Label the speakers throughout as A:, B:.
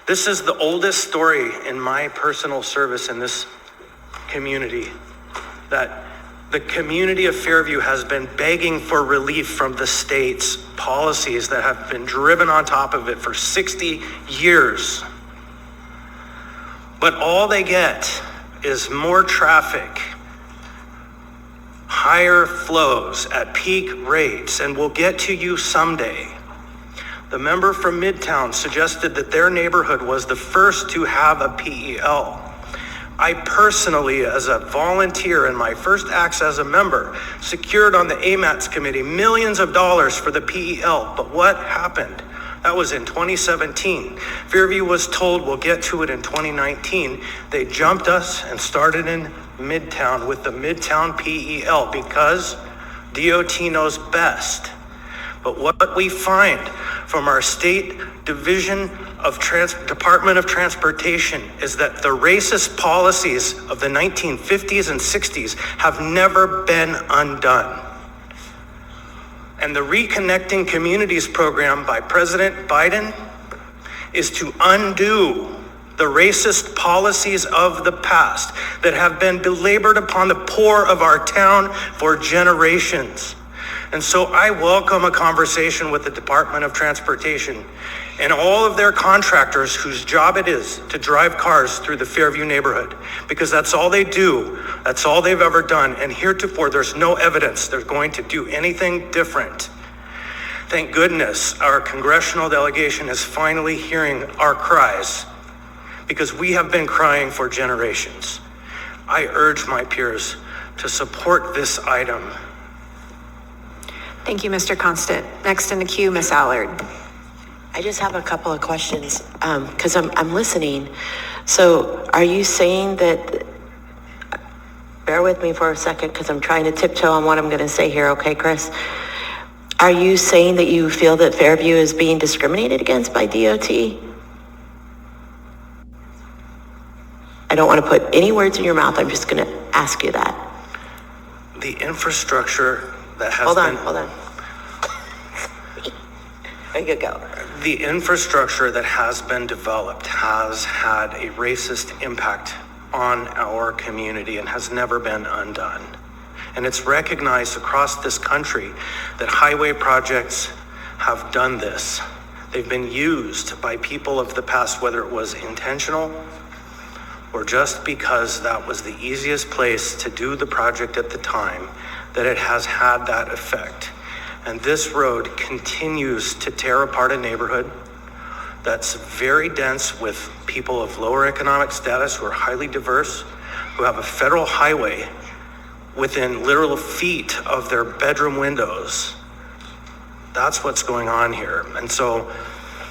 A: This is the oldest story in my personal service in this community, that the community of Fairview has been begging for relief from the state's policies that have been driven on top of it for 60 years. But all they get is more traffic, higher flows at peak rates, and we'll get to you someday. The member from Midtown suggested that their neighborhood was the first to have a PEL. I personally, as a volunteer in my first acts as a member, secured on the AMATS committee millions of dollars for the PEL. But what happened? That was in 2017. Fairview was told we'll get to it in 2019. They jumped us and started in Midtown with the Midtown PEL because DOT knows best. But what we find from our state division of Department of Transportation is that the racist policies of the 1950s and 60s have never been undone. And the Reconnecting Communities program by President Biden is to undo the racist policies of the past that have been belabored upon the poor of our town for generations. And so I welcome a conversation with the Department of Transportation and all of their contractors whose job it is to drive cars through the Fairview neighborhood, because that's all they do. That's all they've ever done. And heretofore, there's no evidence they're going to do anything different. Thank goodness our congressional delegation is finally hearing our cries, because we have been crying for generations. I urge my peers to support this item.
B: Thank you, Mr. Constant. Next in the queue, Ms. Allard.
C: I just have a couple of questions because I'm listening. So are you saying that, bear with me for a second because I'm trying to tiptoe on what I'm going to say here, okay, Chris? Are you saying that you feel that Fairview is being discriminated against by DOT? I don't want to put any words in your mouth. I'm just going to ask you that.
A: The infrastructure that has
C: Hold on. There you go.
A: The infrastructure that has been developed has had a racist impact on our community and has never been undone. And it's recognized across this country that highway projects have done this. They've been used by people of the past, whether it was intentional or just because that was the easiest place to do the project at the time, that it has had that effect. And this road continues to tear apart a neighborhood that's very dense with people of lower economic status who are highly diverse, who have a federal highway within literal feet of their bedroom windows. That's what's going on here. And so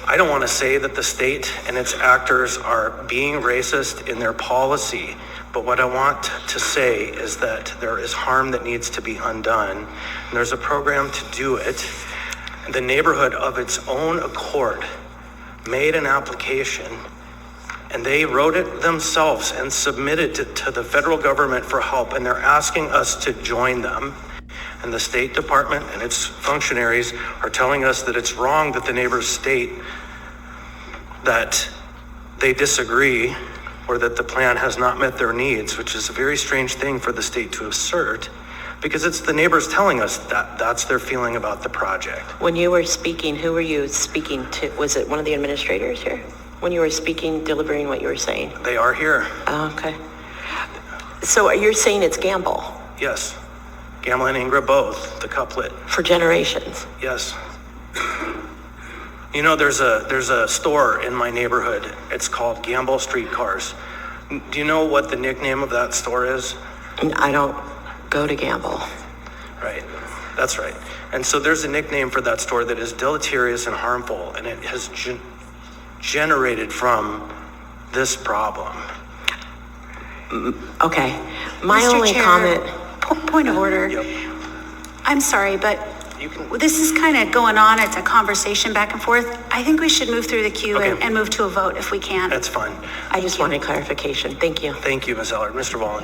A: I don't want to say that the state and its actors are being racist in their policy, but what I want to say is that there is harm that needs to be undone, and there's a program to do it. The neighborhood of its own accord made an application, and they wrote it themselves and submitted it to the federal government for help, and they're asking us to join them. And the State Department and its functionaries are telling us that it's wrong that the neighbors state that they disagree or that the plan has not met their needs, which is a very strange thing for the state to assert, because it's the neighbors telling us that that's their feeling about the project.
C: When you were speaking, who were you speaking to? Was it one of the administrators here? When you were speaking, delivering what you were saying?
A: They are here.
C: Oh, okay. So you're saying it's Gambell?
A: Yes. Gambell and Ingra both, the couplet.
C: For generations?
A: Yes. You know, there's a store in my neighborhood. It's called Gambell Street Cars. Do you know what the nickname of that store is?
C: I don't go to Gambell.
A: Right. That's right. And so there's a nickname for that store that is deleterious and harmful, and it has generated from this problem.
C: Okay. My
B: Mr.
C: only
B: Chair,
C: comment.
B: Point of order.
A: Yep.
B: I'm sorry, but
A: You can.
B: this is kind of going on. It's a conversation back and forth. I think we should move through the queue
A: Okay.
B: and move to a vote if we can.
A: That's fine.
C: I just wanted clarification. Thank you.
A: Thank you, Ms. Allard. Mr. Volland.